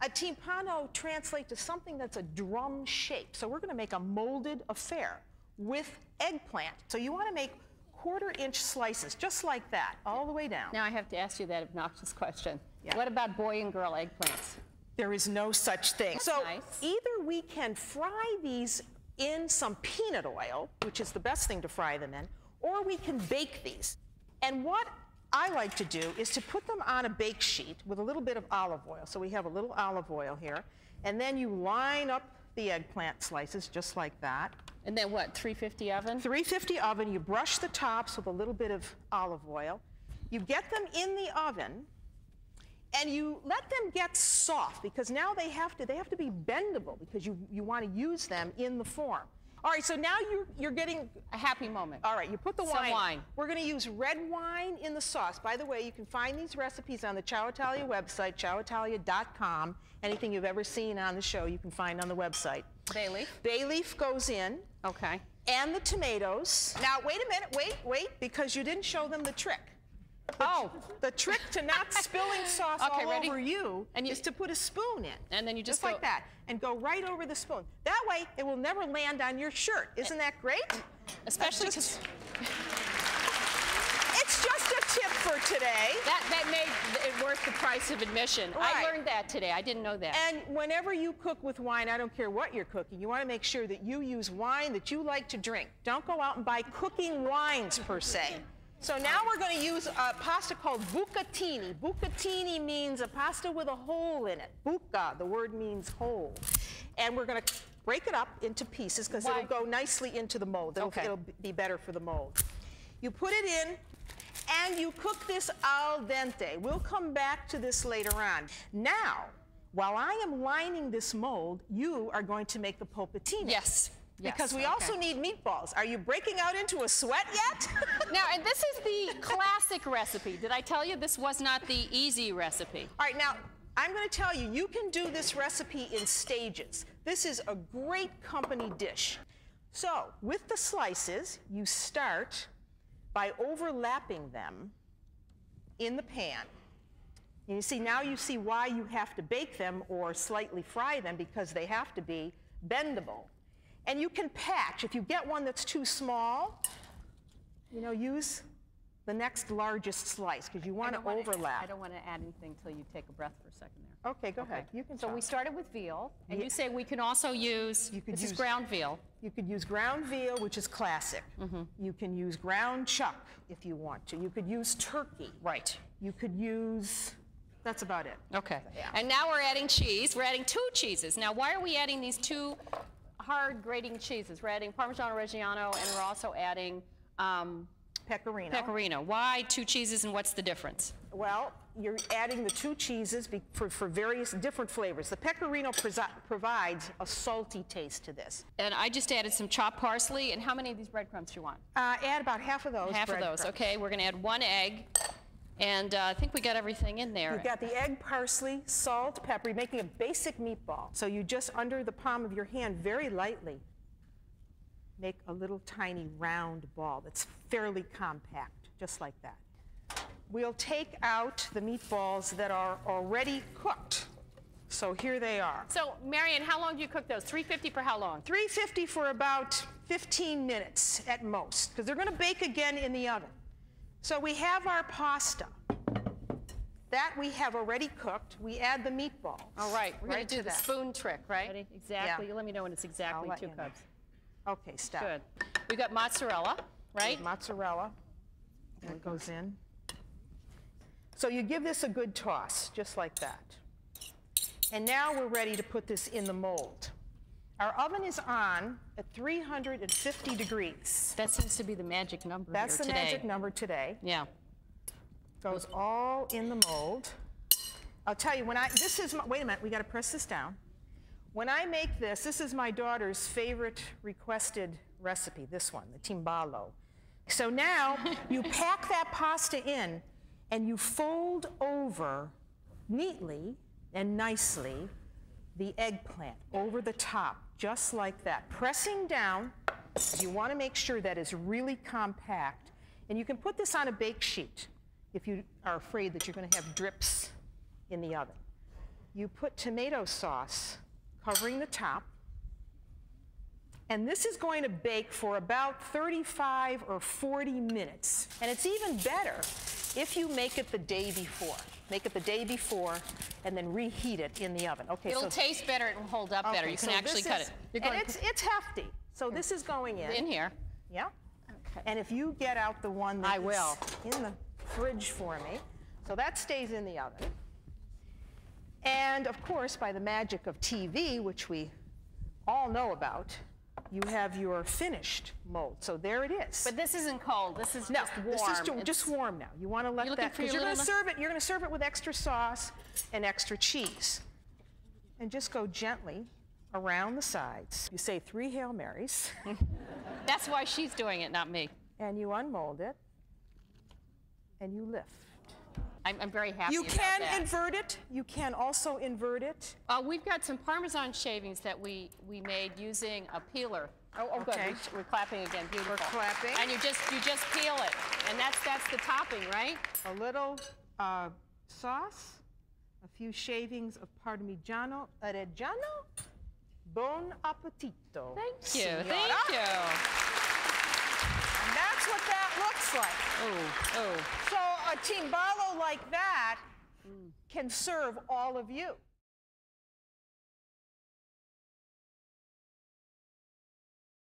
a timpano translates to something that's a drum shape. So we're going to make a molded affair with eggplant. So you want to make 1/4-inch slices, just like that, all the way down. Now I have to ask you that obnoxious question. Yeah. What about boy and girl eggplants? There is no such thing. That's so nice. either we can fry these in some peanut oil, which is the best thing to fry them in, or we can bake these. And what I like to do is to put them on a bake sheet with a little bit of olive oil. So we have a little olive oil here, and then you line up the eggplant slices just like that. And then what, 350 oven? 350 oven, you brush the tops with a little bit of olive oil. You get them in the oven, and you let them get soft, because now they have to be bendable, because you want to use them in the form. All right, so now you're getting a happy moment. All right, you put the Some wine. We're going to use red wine in the sauce. By the way, you can find these recipes on the Ciao Italia website, ciaoitalia.com. Anything you've ever seen on the show, you can find on the website. Bay leaf? Bay leaf goes in. Okay. And the tomatoes. Now, wait a minute, wait, because you didn't show them the trick. The trick to not spilling sauce all over you is to put a spoon in. And then you just like that. And go right over the spoon. That way, it will never land on your shirt. Isn't that great? Especially because... It's just a tip for today. That made it worth the price of admission. Right. I learned that today. I didn't know that. And whenever you cook with wine, I don't care what you're cooking, you want to make sure that you use wine that you like to drink. Don't go out and buy cooking wines, per se. So now we're going to use a pasta called bucatini. Bucatini means a pasta with a hole in it. Buca, the word means hole. And we're going to break it up into pieces because it'll go nicely into the mold. It'll be better for the mold. You put it in, and you cook this al dente. We'll come back to this later on. Now, while I am lining this mold, you are going to make the polpettini. Yes. Because we also need meatballs. Are you breaking out into a sweat yet? Now, and this is the classic recipe. Did I tell you this was not the easy recipe? All right, now, I'm going to tell you, you can do this recipe in stages. This is a great company dish. So, with the slices, you start by overlapping them in the pan. And you see, now you see why you have to bake them or slightly fry them, because they have to be bendable. And you can patch. If you get one that's too small, use the next largest slice, because you want to overlap. I don't want to add anything until you take a breath for a second there. Okay, go ahead. You can So we started with veal, and you say we can also use, this is ground veal. You could use ground veal, which is classic. You can use ground chuck if you want to. You could use turkey. Right. You could use, that's about it. Okay. Yeah. And now we're adding cheese. We're adding 2 cheeses. Now, why are we adding these 2 hard grating cheeses? We're adding Parmigiano Reggiano, and we're also adding Pecorino. Pecorino. Why 2 cheeses, and what's the difference? Well, you're adding the 2 cheeses for various different flavors. The Pecorino provides a salty taste to this. And I just added some chopped parsley. And how many of these breadcrumbs do you want? Add about half of those. Half of those. Okay, we're going to add 1 egg. And I think we got everything in there. You've got the egg, parsley, salt, pepper. You're making a basic meatball. So you just, under the palm of your hand, very lightly, make a little tiny round ball that's fairly compact, just like that. We'll take out the meatballs that are already cooked. So here they are. So, Marian, how long do you cook those? 350 for how long? 350 for about 15 minutes at most, because they're going to bake again in the oven. So we have our pasta. That we have already cooked. We add the meatballs. All right, we're going to do the spoon trick, right? Ready? Exactly. Yeah. Let me know when it's exactly 2 cups. Okay, stop. Good. We've got mozzarella, right? Mozzarella. And it goes in. So you give this a good toss, just like that. And now we're ready to put this in the mold. Our oven is on at 350 degrees. That seems to be the magic number That's here the today. magic number today. Yeah. Goes all in the mold. I'll tell you, wait a minute, we got to press this down. When I make this, this is my daughter's favorite requested recipe, this one, the timbalo. So now you pack that pasta in, and you fold over neatly and nicely the eggplant over the top, just like that. Pressing down, you want to make sure that it's really compact. And you can put this on a bake sheet if you are afraid that you're going to have drips in the oven. you put tomato sauce covering the top. And this is going to bake for about 35 or 40 minutes. And it's even better if you make it the day before. Make it the day before and then reheat it in the oven. Okay, It'll taste better, it will hold up better. You can actually cut it. And it's hefty. So this is going in here. Yeah. Okay. And if you get out the one that's in the fridge for me, so that stays in the oven. And of course, by the magic of TV, which we all know about, you have your finished mold. So there it is. But this isn't cold. This is just warm. This is just warm now. You want to let that, because you're going to serve it. You're going to serve it with extra sauce and extra cheese, and just go gently around the sides. You say 3 Hail Marys. That's why she's doing it, not me. And you unmold it, and you lift. I'm very happy You about can that. invert it. You can also invert it. We've got some Parmesan shavings that we made using a peeler. Oh, Okay. good. We're clapping again. Beautiful. We're clapping. And you just peel it, and that's the topping, right? A little sauce, a few shavings of Parmigiano Reggiano. Buon appetito. Thank you. Signora. Thank you. And that's what that looks like. Oh. So a timbalo like that can serve all of you.